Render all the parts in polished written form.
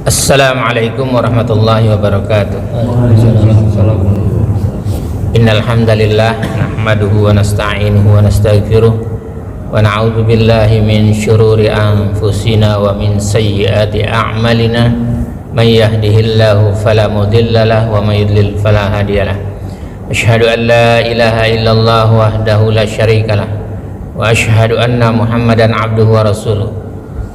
Assalamualaikum warahmatullahi wabarakatuh. Innal hamdalillah nahmaduhu wa nasta'inuhu wa nastaghfiruh wa na'udzu billahi min syururi anfusina wa min sayyiati a'malina. May yahdihillahu fala mudhillalah wa may yudlil fala hadiyalah. Asyhadu an la ilaha illallah wahdahu la syarikalah wa asyhadu anna Muhammadan abduhu wa rasuluh.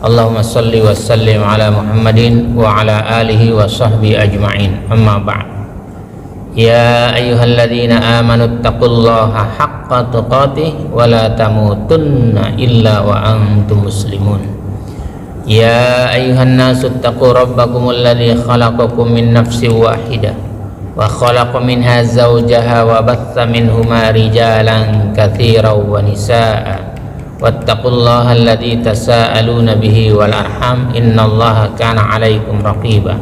Allahumma salli wa sallim ala Muhammadin wa ala alihi wa sahbihi ajma'in. Amma ba'd. Ya ayyuhalladzina amanu taqullaha haqqa tuqatih wa la tamutunna illa wa antum muslimun. Ya ayyuhan nasu taqu rabbakumul ladzi khalaqakum min nafsin wahidah wa khalaqa minha zawjaha wa batha minhuma rijalan katsiran wa nisaa'a. Wattaqullaha alladzi tasaaluna bihi wal arham innallaha kana 'alaikum raqiba.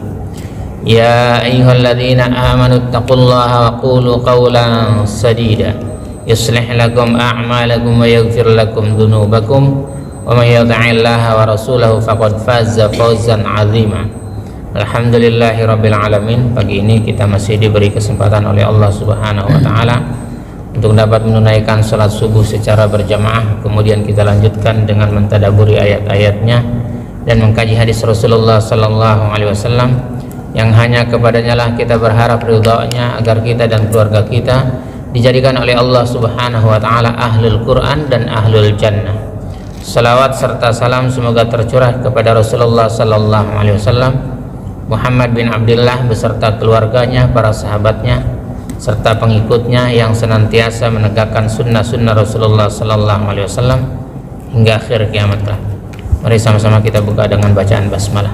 Ya ayyuhalladzina amanu taqullaha wa qulu qawlan sadida yuslih lakum a'malakum wa yaghfir lakum dhunubakum wa may yuti'illaha wa rasulahu faqad faza fawzan 'azima. Alhamdulillahirabbil alamin. Pagi ini kita masih diberi kesempatan oleh Allah Subhanahu wa taala untuk dapat menunaikan salat subuh secara berjamaah. Kemudian kita lanjutkan dengan mentadaburi ayat-ayatnya dan mengkaji hadis Rasulullah sallallahu alaihi wasallam yang hanya kepadanya lah kita berharap ridha-Nya agar kita dan keluarga kita dijadikan oleh Allah Subhanahu wa taala ahlul Quran dan ahlul jannah. Salawat serta salam semoga tercurah kepada Rasulullah sallallahu alaihi wasallam, Muhammad bin Abdullah beserta keluarganya, para sahabatnya serta pengikutnya yang senantiasa menegakkan sunnah-sunnah Rasulullah sallallahu alaihi wasallam hingga akhir kiamat kelak. Mari sama-sama kita buka dengan bacaan basmalah.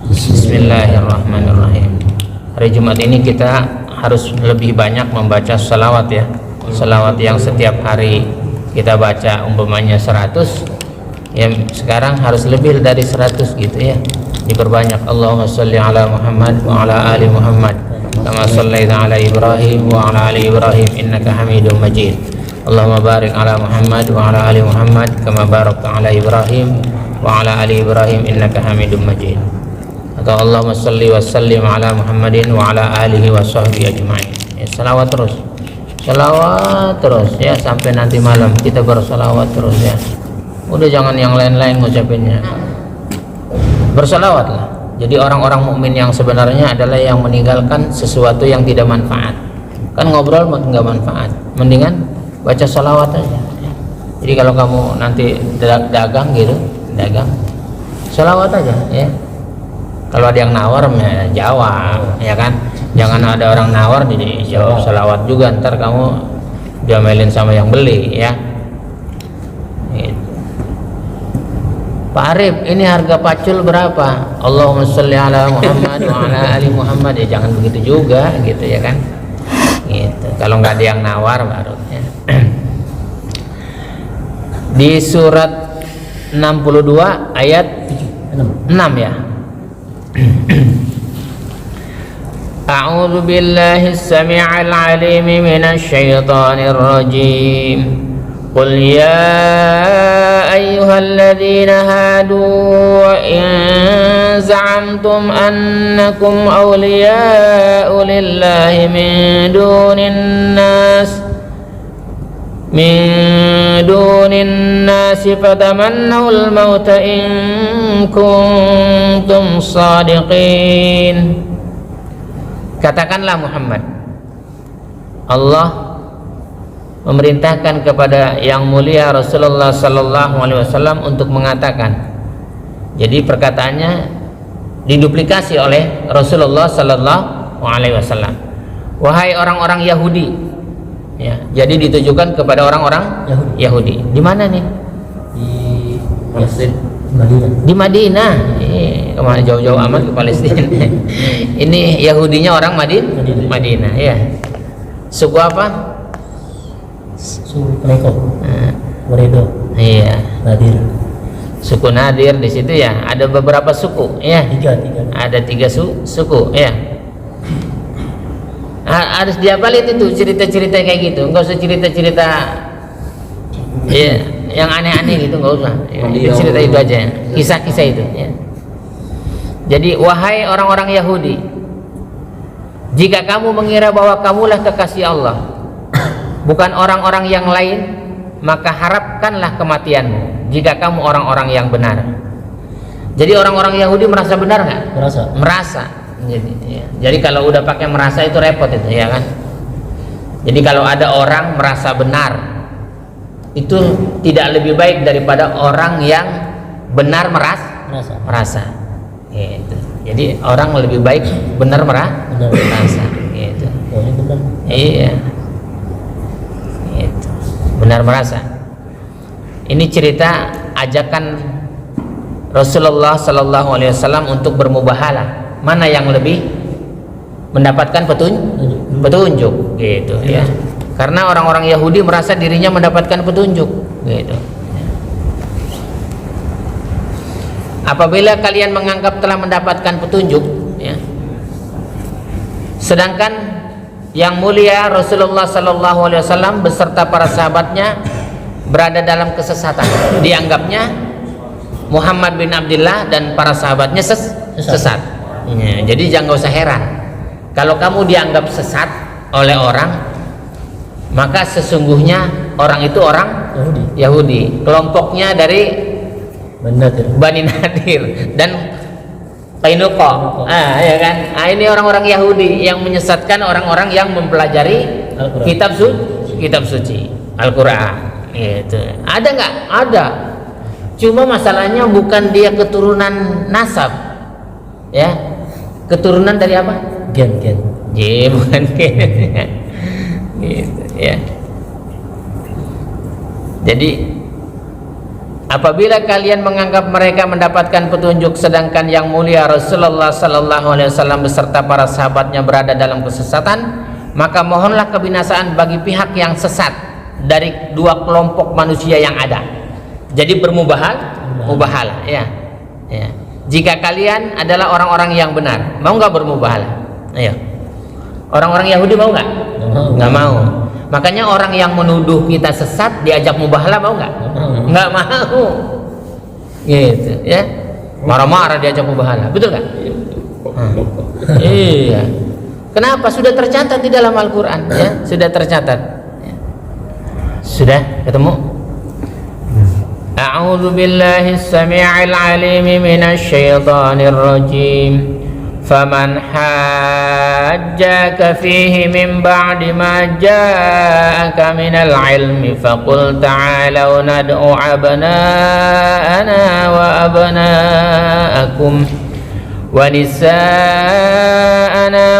Bismillahirrahmanirrahim. Hari Jumat ini kita harus lebih banyak membaca salawat ya. Salawat yang setiap hari kita baca umpamanya 100, ya sekarang harus lebih dari 100 gitu ya. Diperbanyak. Allahumma sholli ala Muhammad wa ala ali Muhammad kama shallaita ala Ibrahim wa ala ali Ibrahim innaka Hamidum Majid. Allahumma barik ala Muhammad wa ala ali Muhammad kama barakta ala Ibrahim wa ala ali Ibrahim innaka Hamidum Majid. Atau Allahumma shalli wa sallim ala Muhammadin wa ala alihi wa sahbihi ajma'in. Ya, salawat terus. Salawat terus ya sampai nanti malam kita bersalawat terus ya. Udah jangan yang lain-lain ngucapinnya. Bersalawatlah. Jadi orang-orang mukmin yang sebenarnya adalah yang meninggalkan sesuatu yang tidak manfaat. Kan ngobrol nggak manfaat. Mendingan baca salawat aja. Jadi kalau kamu nanti dagang gitu, dagang, salawat aja ya. Kalau ada yang nawar ya jawab, ya kan. Jangan ada orang nawar jadi jawab salawat juga. Ntar kamu diomelin sama yang beli ya. Gitu. Pak Arif, ini harga pacul berapa? Allahumma sholli ala Muhammad wa ala ali Muhammad. Ya jangan begitu juga gitu ya kan. Gitu. Kalau nggak ada yang nawar baru ya. Di surat 62 ayat 6 ya. A'udzu billahi as-sami'il 'alim minasy syaithanir rajim. Qul ya ayyuhalladzina hadu in za'amtum annakum awliya'u lillahi min dunin nas fatamannawul mauta in kuntum shadiqin. Katakanlah Muhammad, Allah memerintahkan kepada yang mulia Rasulullah sallallahu alaihi wasallam untuk mengatakan. Jadi perkataannya diduplikasi oleh Rasulullah sallallahu alaihi wasallam. Wahai orang-orang Yahudi. Ya, jadi ditujukan kepada orang-orang Yahudi. Di mana nih? Di Palestina, Madinah. Di Madinah. Kemana jauh-jauh amat ke Palestina. Ini Yahudinya orang Madinah ya. Suku apa? Suku Penekok, Waredo, Iya. Nadir. Suku Nadir di situ ya. Ada beberapa suku ya. Tiga. Ada 3 suku ya. Harus dihafalin itu cerita-cerita kayak gitu. Enggak usah cerita-cerita ya, yang aneh-aneh gitu, enggak usah. Ya, itu cerita itu aja, kisah-kisah itu ya. Jadi wahai orang-orang Yahudi, jika kamu mengira bahwa kamulah kekasih Allah, bukan orang-orang yang lain, maka harapkanlah kematianmu jika kamu orang-orang yang benar. Jadi orang-orang Yahudi merasa benar nggak? Merasa. Jadi kalau udah pakai merasa itu repot itu, ya kan? Jadi kalau ada orang merasa benar, itu tidak lebih baik daripada orang yang benar merasa. Gitu. Jadi orang lebih baik benar merasa. Gitu. Iya. Gitu. Benar merasa. Ini cerita ajakan Rasulullah Sallallahu Alaihi Wasallam untuk bermubahalah. Mana yang lebih mendapatkan petunjuk, gitu ya. Karena orang-orang Yahudi merasa dirinya mendapatkan petunjuk, gitu. Apabila kalian menganggap telah mendapatkan petunjuk, ya, sedangkan yang mulia Rasulullah Sallallahu Alaihi Wasallam beserta para sahabatnya berada dalam kesesatan, dianggapnya Muhammad bin Abdullah dan para sahabatnya sesat. Ya, jadi jangan usah heran kalau kamu dianggap sesat oleh orang, maka sesungguhnya orang itu orang Yahudi, kelompoknya dari Bani Nadir dan Qainuqa. Ya kan? Ini orang-orang Yahudi yang menyesatkan orang-orang yang mempelajari kitab suci Al-Quran. Gitu. Ada nggak? Ada. Cuma masalahnya bukan dia keturunan nasab, ya. Keturunan dari apa? Gen. Bukan gen. Gitu, ya. Jadi apabila kalian menganggap mereka mendapatkan petunjuk sedangkan yang mulia Rasulullah Sallallahu Alaihi Wasallam beserta para sahabatnya berada dalam kesesatan, maka mohonlah kebinasaan bagi pihak yang sesat dari dua kelompok manusia yang ada. Jadi bermubahalah, ya. Jika kalian adalah orang-orang yang benar, mau nggak bermubahalah? Ayo. Orang-orang Yahudi mau nggak? Nggak mau. Makanya orang yang menuduh kita sesat diajak mubahalah mau nggak? Nggak mau. Gitu, ya. Marah-marah diajak mubahalah, betul nggak? Iya. Kenapa? Sudah tercatat di dalam Al-Quran, ya. Sudah tercatat. Sudah ketemu. أعوذ بالله السميع العليم من الشيطان الرجيم فمن حاجاك فيه من بعد ما جاءك من العلم فقل تعالوا ندعو أبناءنا وأبناءكم ونساءنا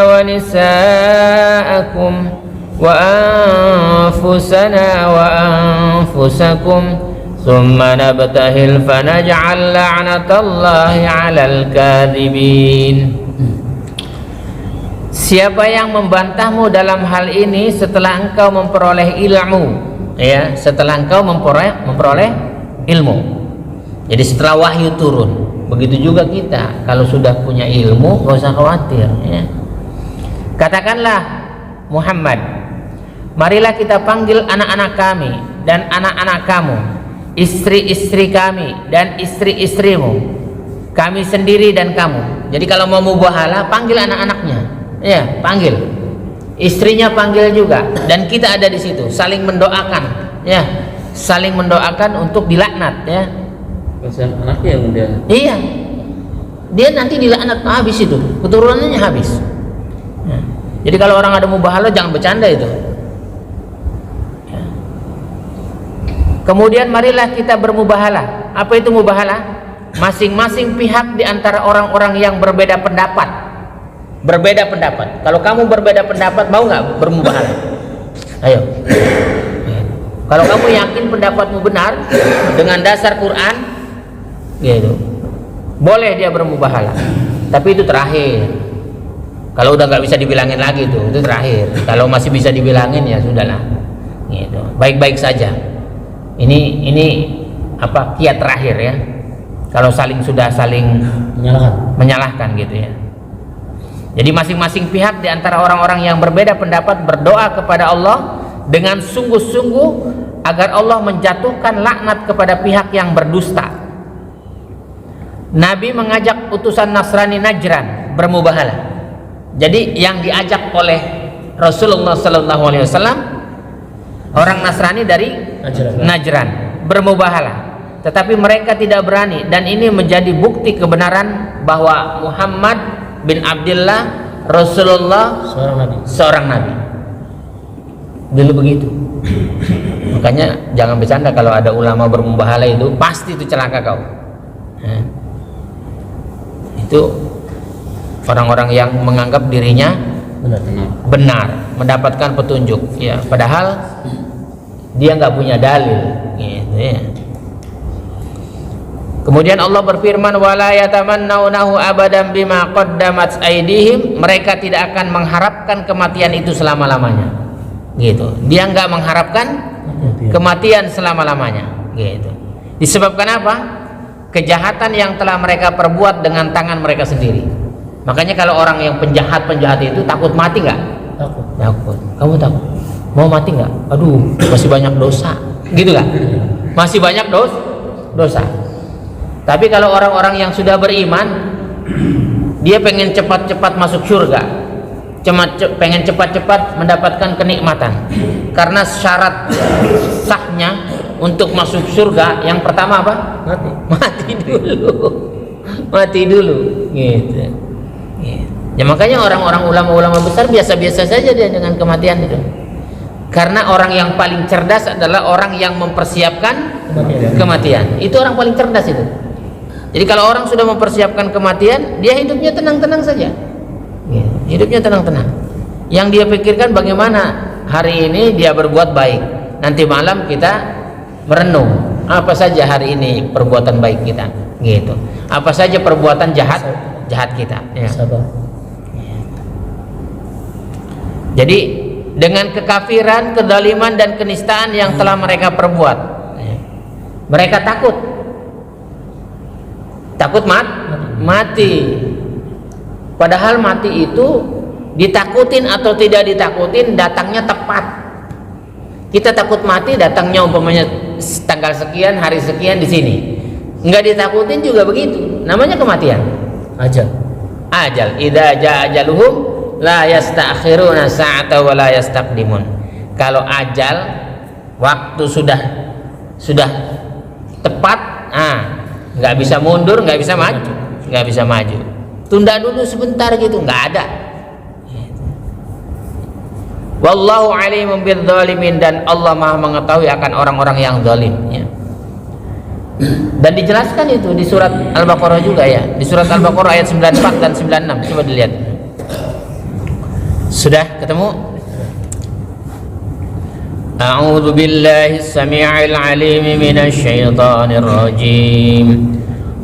ونساءكم وأنفسنا وأنفسكم ثم نبتهل فنجعل لعنة الله على الكاذبين. Siapa yang membantahmu dalam hal ini setelah engkau memperoleh ilmu, ya, setelah engkau memperoleh ilmu. Jadi setelah wahyu turun, begitu juga kita kalau sudah punya ilmu, gak usah khawatir, ya. Katakanlah Muhammad, marilah kita panggil anak-anak kami dan anak-anak kamu, istri-istri kami dan istri-istrimu, kami sendiri dan kamu. Jadi kalau mau mubahalah, panggil anak-anaknya, ya, panggil istrinya, panggil juga, dan kita ada di situ saling mendoakan, ya, saling mendoakan untuk dilaknat, ya. Pasal anaknya yang dia. Iya, dia nanti dilaknat habis itu, keturunannya habis. Ya. Jadi kalau orang ada mubahalah jangan bercanda itu. Kemudian marilah kita bermubahalah. Apa itu mubahalah? Masing-masing pihak di antara orang-orang yang berbeda pendapat. Berbeda pendapat. Kalau kamu berbeda pendapat, mau nggak bermubahalah? Ayo. Kalau kamu yakin pendapatmu benar dengan dasar Quran, gitu, boleh dia bermubahalah. Tapi itu terakhir. Kalau udah nggak bisa dibilangin lagi itu terakhir. Kalau masih bisa dibilangin ya sudahlah. Gitu. Baik-baik saja. Ini apa, kiat terakhir, ya. Kalau sudah saling menyalahkan gitu, ya. Jadi masing-masing pihak di antara orang-orang yang berbeda pendapat berdoa kepada Allah dengan sungguh-sungguh agar Allah menjatuhkan laknat kepada pihak yang berdusta. Nabi mengajak utusan Nasrani Najran bermubahalah. Jadi yang diajak oleh Rasulullah sallallahu alaihi wasallam orang Nasrani dari Najran bermubahalah, tetapi mereka tidak berani, dan ini menjadi bukti kebenaran bahwa Muhammad bin Abdullah Rasulullah seorang nabi. Dulu begitu. Makanya jangan bercanda kalau ada ulama bermubahalah, itu pasti itu celaka kau. Itu orang-orang yang menganggap dirinya benar, mendapatkan petunjuk, ya, padahal dia nggak punya dalil, gitu ya. Kemudian Allah berfirman, wala yatamannawnahu abadan bima qaddamat aydihim, mereka tidak akan mengharapkan kematian itu selama-lamanya, gitu. Dia nggak mengharapkan kematian selama-lamanya, gitu. Disebabkan apa? Kejahatan yang telah mereka perbuat dengan tangan mereka sendiri. Makanya kalau orang yang penjahat itu takut mati nggak? Takut. Kamu takut? Mau mati nggak? Aduh, masih banyak dosa, gitu kan? Masih banyak dosa. Tapi kalau orang-orang yang sudah beriman, dia pengen cepat-cepat masuk surga, pengen cepat-cepat mendapatkan kenikmatan. Karena syarat sahnya untuk masuk surga yang pertama apa? Mati dulu, gitu. Ya makanya orang-orang ulama-ulama besar biasa-biasa saja dia dengan kematian itu. Karena orang yang paling cerdas adalah orang yang mempersiapkan kematian. Itu orang paling cerdas itu. Jadi kalau orang sudah mempersiapkan kematian, dia hidupnya tenang-tenang saja. Hidupnya tenang-tenang. Yang dia pikirkan bagaimana hari ini dia berbuat baik. Nanti malam kita merenung apa saja hari ini perbuatan baik kita, gitu. Apa saja perbuatan jahat kita, ya. Jadi dengan kekafiran, kedaliman dan kenistaan yang telah mereka perbuat, mereka takut mati. Padahal mati itu ditakutin atau tidak ditakutin datangnya tepat. Kita takut mati datangnya umpamanya tanggal sekian, hari sekian di sini. Enggak ditakutin juga begitu. Namanya kematian. Ajal. Idza jaa ajaluhum la yasta'khiruna sa'ata wa la yastaqdimun. Kalau ajal waktu sudah tepat, nggak bisa mundur, nggak bisa maju. Tunda dulu sebentar gitu, nggak ada. Wallahu alimun bidzalimin, dan Allah Maha mengetahui akan orang-orang yang zalim, ya. Dan dijelaskan itu di surat Al-Baqarah juga, ya. Di surat Al-Baqarah ayat 94 dan 96. Coba dilihat. Sudah ketemu? A'udzu billahi as-sami'il 'alim minasy syaithanir rajim.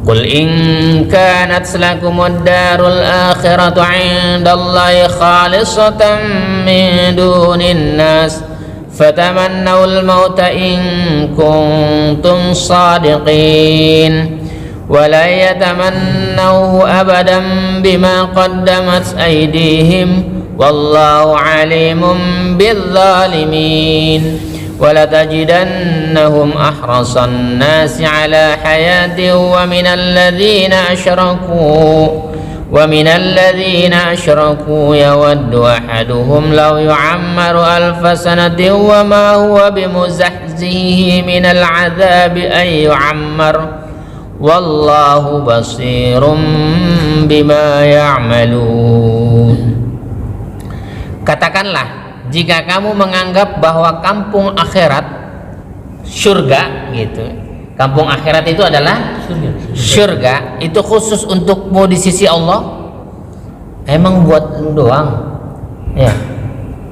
Qul in kanat lakumud darul akhiratu 'indallahi khalisatan min dunin nas fatamannawul mauta in kuntum shadiqin wa la yatamannahu abadan bima qaddamat aydihim wallahu 'alimun bidzalimin. وَلَتَجِدَنَّهُمْ أَحْرَصَ النَّاسِ عَلَى حَيَاةٍ وَمِنَ الَّذِينَ أَشْرَكُوا يَوَدُّ أَحَدُهُمْ لَوْ يُعَمَّرُ أَلْفَ سَنَةٍ وَمَا هُوَ بِمُزَحْزِحِهِ مِنَ الْعَذَابِ أَن يُعَمَّرَ وَاللَّهُ بَصِيرٌ بِمَا يَعْمَلُونَ. Katakanlah, jika kamu menganggap bahwa kampung akhirat surga, gitu. Kampung akhirat itu adalah surga, itu khusus untukmu di sisi Allah. Emang buat lu doang? Ya.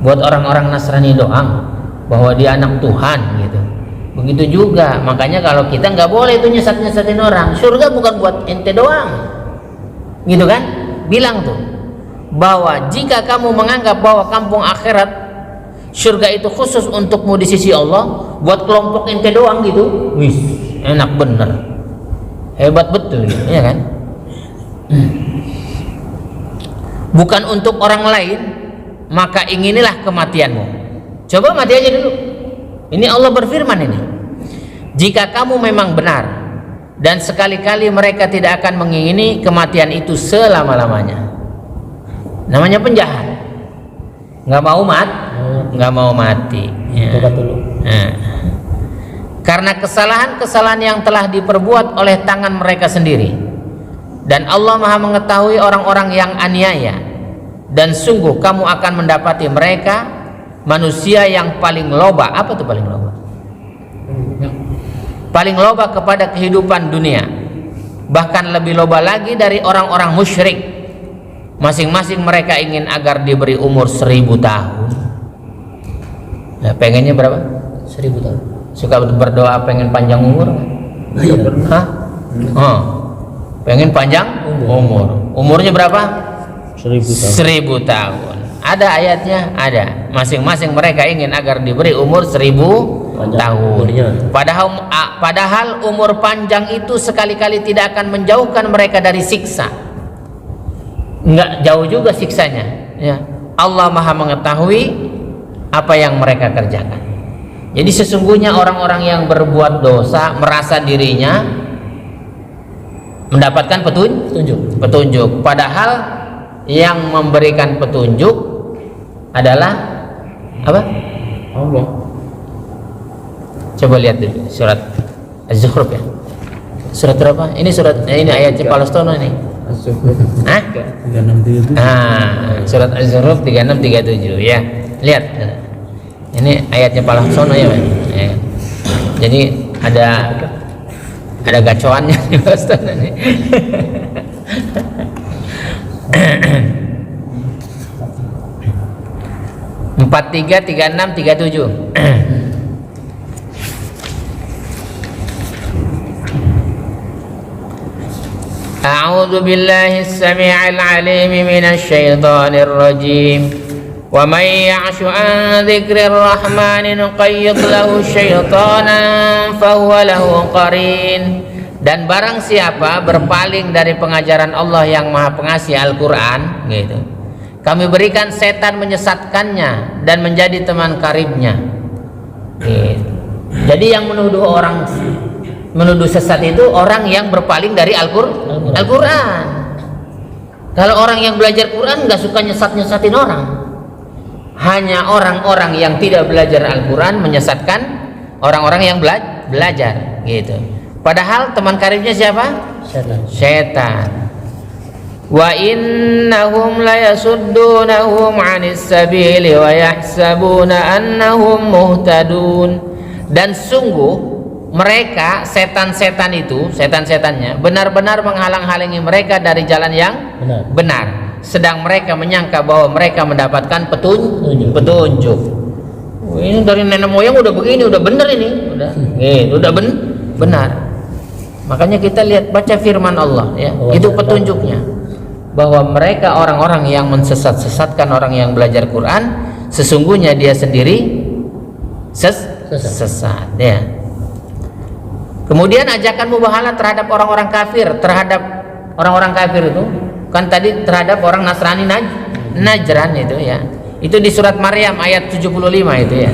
Buat orang-orang Nasrani doang bahwa dia anak Tuhan, gitu. Begitu juga, makanya kalau kita nggak boleh itu nyesat-nyesatin orang. Surga bukan buat ente doang. Gitu kan? Bilang tuh bahwa jika kamu menganggap bahwa kampung akhirat surga itu khusus untukmu di sisi Allah, buat kelompok ente doang gitu, wih, enak bener, hebat betul, ya kan? Bukan untuk orang lain, maka inginilah kematianmu. Coba mati aja dulu. Ini Allah berfirman ini. Jika kamu memang benar dan sekali-kali mereka tidak akan mengingini kematian itu selama-lamanya. Namanya penjahat, nggak mau mati ya. Nah, karena kesalahan-kesalahan yang telah diperbuat oleh tangan mereka sendiri, dan Allah Maha mengetahui orang-orang yang aniaya. Dan sungguh kamu akan mendapati mereka manusia yang paling loba. Apa itu paling loba? Paling loba kepada kehidupan dunia, bahkan lebih loba lagi dari orang-orang musyrik. Masing-masing mereka ingin agar diberi umur 1000 tahun. Nah, pengennya berapa? 1000 tahun. Suka berdoa pengen panjang umur? Iya. Hah? Oh, pengen panjang umur. Umurnya berapa? 1000 tahun. Ada ayatnya, ada. Masing-masing mereka ingin agar diberi umur 1000 tahun. Padahal umur panjang itu sekali-kali tidak akan menjauhkan mereka dari siksa. Enggak jauh juga siksanya ya. Allah Maha mengetahui apa yang mereka kerjakan. Jadi sesungguhnya orang-orang yang berbuat dosa merasa dirinya mendapatkan petunjuk. Padahal yang memberikan petunjuk adalah apa? Allah. Coba lihat dulu surat Az-Zukhruf ya. Surat berapa? Ini surat ini ayat Cipalostono nih. Az-Zukhruf. Hah? 3637. Surat Az-Zukhruf 3637 ya. Lihat. Ini ayatnya Cipalostono ya, Pak. Ya. Jadi ada gacoannya di Cipalostono nih. 433637. A'udzu billahi as-sami'il 'alim minasy syaithanir rajim. Wa may ya'shu an dzikrir rahmani nuqayyid lahu syaitanan fahuwa lahu qarin. Dan barang siapa berpaling dari pengajaran Allah yang Maha Pengasih Al-Quran gitu, kami berikan setan menyesatkannya dan menjadi teman karibnya gitu. Jadi yang menuduh sesat itu orang yang berpaling dari Al-Quran. Kalau orang yang belajar Quran nggak suka nyesat-nyesatin orang. Hanya orang-orang yang tidak belajar Al-Quran menyesatkan orang-orang yang belajar gitu. Padahal teman karibnya siapa? Setan. Wa innahum la yasuddunahum 'anis sabili wa yahsabuna annahum muhtadun. Dan sungguh mereka setan-setannya benar-benar menghalang-halangi mereka dari jalan yang benar. Sedang mereka menyangka bahwa mereka mendapatkan petunjuk. Ini dari nenek moyang udah begini, udah bener ini, udah benar. Makanya kita lihat, baca firman Allah ya, itu petunjuknya bahwa mereka orang-orang yang mensesat-sesatkan orang yang belajar Quran, sesungguhnya dia sendiri sesat ya. Kemudian ajakan mubahalah terhadap orang-orang kafir, itu kan tadi terhadap orang Nasrani Najran itu ya. Itu di surat Maryam ayat 75 itu ya.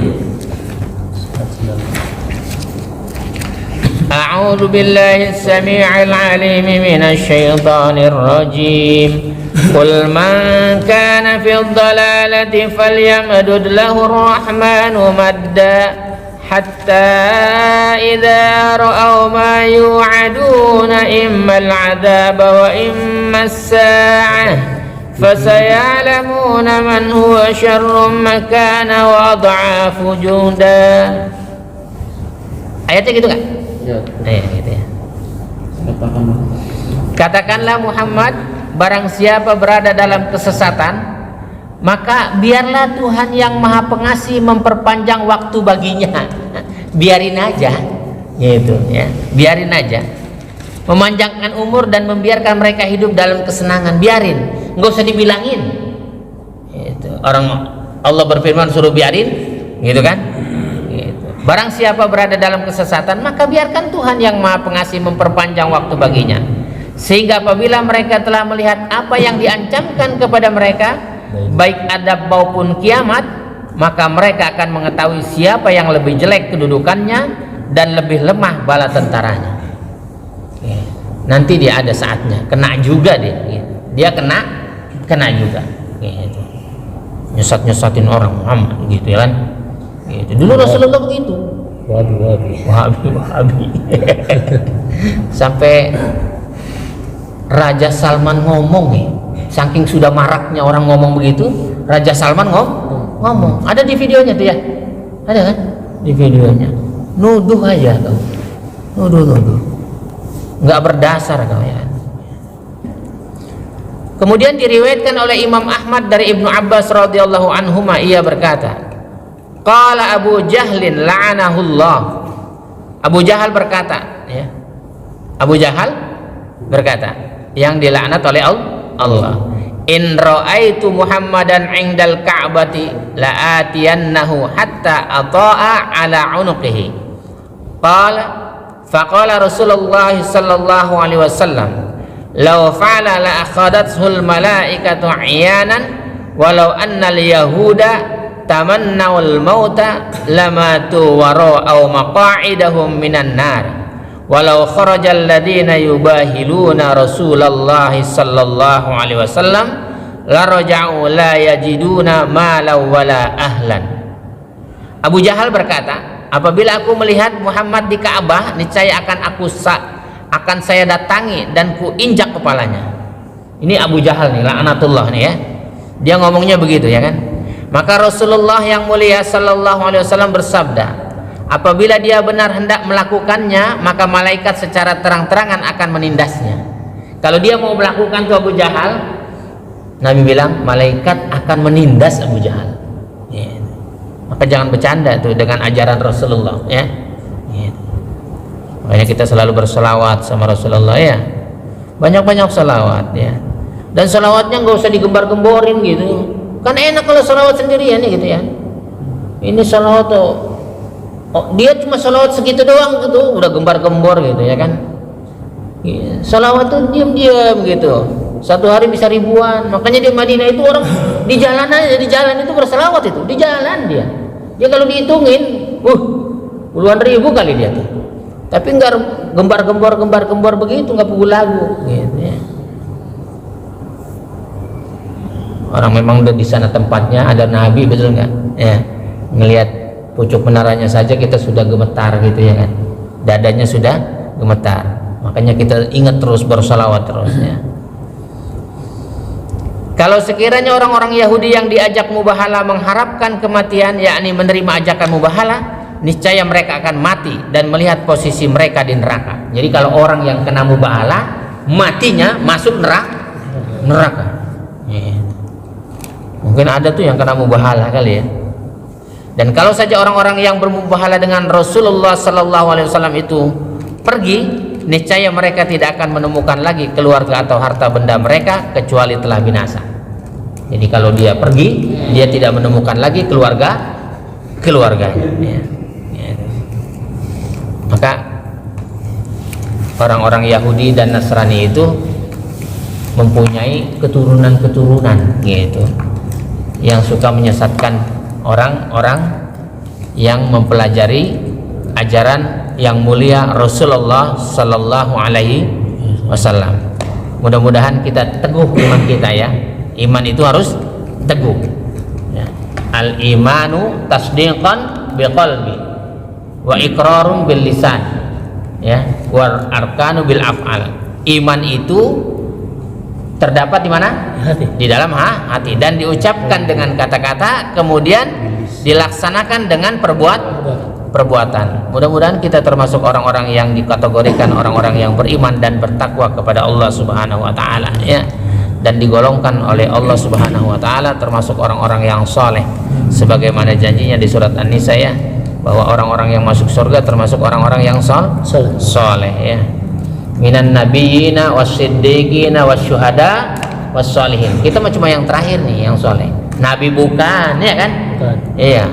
A'udzu billahi as-sami'il 'alim minasy syaithanir rajim. Qul man kana fid dhalalati falyamdud lahu ar-rahmanu madda hatta idza ra'aw ma yu'aduna imma al-'adaba wa imma as-sa'ah fasaya'lamuna man huwa syarrun makana wa ad'afu juhda. Ayatnya gitu kan? Gitu ya. Katakanlah Muhammad, barang siapa berada dalam kesesatan, maka biarlah Tuhan yang Maha Pengasih memperpanjang waktu baginya. Biarin aja gitu ya, biarin aja, memanjangkan umur dan membiarkan mereka hidup dalam kesenangan. Biarin, nggak usah dibilangin gitu. Orang Allah berfirman suruh biarin gitu kan gitu. Barang siapa berada dalam kesesatan, maka biarkan Tuhan yang Maha Pengasih memperpanjang waktu baginya, sehingga apabila mereka telah melihat apa yang diancamkan kepada mereka, baik adab maupun kiamat, maka mereka akan mengetahui siapa yang lebih jelek kedudukannya dan lebih lemah bala tentaranya. nanti dia ada saatnya kena juga dia. Dia kena juga. Gitu. Nyesat-nyesatin orang Muhammad gitu kan. Gitu. Dulu Rasulullah begitu. Wahabi. Sampai Raja Salman ngomong nih. Saking sudah maraknya orang ngomong begitu, Raja Salman ngomong. Ada di videonya tuh ya? Ada kan? Di videonya. Nuduh aja kau. Nuduh. Nggak berdasar kau ya. Kemudian diriwayatkan oleh Imam Ahmad dari Ibnu Abbas radhiyallahu anhuma, ia berkata, qala Abu Jahlin la'anahullah. Abu Jahal berkata, ya. Abu Jahal berkata, yang dilaknat oleh Allah, in ra'aitu Muhammadan 'indal Ka'bati la'atiyannahu hatta ata'a ala 'unuqihi. Qala faqala Rasulullah sallallahu alaihi wasallam, law fa'ala la akhadathul malaikatu 'iyanan walau annal yahuda tamannawul mauta lamatu wara'u maqa'idahum minan nar walau kharajal ladina yubahiluna Rasulullah sallallahu alaihi wasallam la raja'u la yajiduna malan wala ahlan. Abu Jahal berkata, apabila aku melihat Muhammad di Ka'bah, niscaya akan saya datangi dan ku injak kepalanya. Ini Abu Jahal nih, laknatullah nih ya. Dia ngomongnya begitu ya kan. Maka Rasulullah yang mulia sallallahu alaihi wasallam bersabda, apabila dia benar hendak melakukannya, maka malaikat secara terang-terangan akan menindasnya. Kalau dia mau melakukan itu Abu Jahal, Nabi bilang malaikat akan menindas Abu Jahal. Ya. Maka jangan bercanda tuh dengan ajaran Rasulullah ya. Ya. Makanya kita selalu berselawat sama Rasulullah ya. Banyak-banyak selawat ya. Dan selawatnya nggak usah digembar-gemborin gitu. Kan enak kalau selawat sendirian gitu ya. Ini selawat tuh, dia cuma selawat segitu doang gitu, udah gembar-gembor gitu ya kan. Selawat tuh diam-diam gitu. Satu hari bisa ribuan. Makanya di Madinah itu orang di jalan aja, di jalan itu berselawat itu, di jalan dia. Dia kalau dihitungin, puluhan ribu kali dia tuh. Tapi enggak gembar-gembor begitu, enggak pukul lagu gitu ya. Orang memang udah di sana tempatnya, ada Nabi, betul nggak? Ya, ngelihat pucuk menaranya saja kita sudah gemetar gitu ya kan. Dadanya sudah gemetar. Makanya kita ingat terus bersalawat terusnya. Kalau sekiranya orang-orang Yahudi yang diajak mubahala mengharapkan kematian, yakni menerima ajakan mubahala, niscaya mereka akan mati dan melihat posisi mereka di neraka. Jadi kalau orang yang kena mubahala, matinya masuk neraka. Ya. Mungkin ada tuh yang kena mubahala kali ya. Dan kalau saja orang-orang yang bermubahala dengan Rasulullah sallallahu alaihi wasallam itu pergi, niscaya mereka tidak akan menemukan lagi keluarga atau harta benda mereka kecuali telah binasa. Jadi kalau dia pergi, dia tidak menemukan lagi keluarganya ya. Ya. Maka orang-orang Yahudi dan Nasrani itu mempunyai keturunan gitu, yang suka menyesatkan orang-orang yang mempelajari ajaran yang mulia Rasulullah sallallahu alaihi wasallam. Mudah-mudahan kita teguh iman kita ya. Iman itu harus teguh ya. Al imanu tasdiqan biqalbi wa iqrarun bil lisan ya, wal arkanu bil af'al. Iman itu terdapat di mana? Di dalam hati, dan diucapkan dengan kata-kata, kemudian dilaksanakan dengan perbuatan. Mudah-mudahan kita termasuk orang-orang yang dikategorikan orang-orang yang beriman dan bertakwa kepada Allah Subhanahu wa taala ya, dan digolongkan oleh Allah Subhanahu wa taala termasuk orang-orang yang soleh, sebagaimana janjinya di surat An-Nisa ya, bahwa orang-orang yang masuk surga termasuk orang-orang yang soleh ya. Minan nabiyina wasiddiqina wasyuhada wassalihin. Kita cuma yang terakhir nih yang soleh. Nabi bukan ya kan? Bukan. Iya.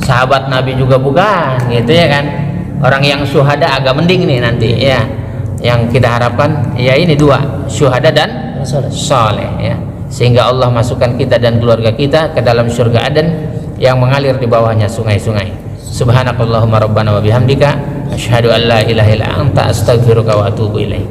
Sahabat Nabi juga bukan gitu ya kan. Orang yang syuhada agak mending nih nanti ya. Yang kita harapkan ya ini dua, syuhada dan soleh ya. Sehingga Allah masukkan kita dan keluarga kita ke dalam surga Aden yang mengalir di bawahnya sungai-sungai. Subhanakallahumma rabbana wa bihamdika asyhadu an la ilaha illa anta astaghfiruka wa atubu ilaik.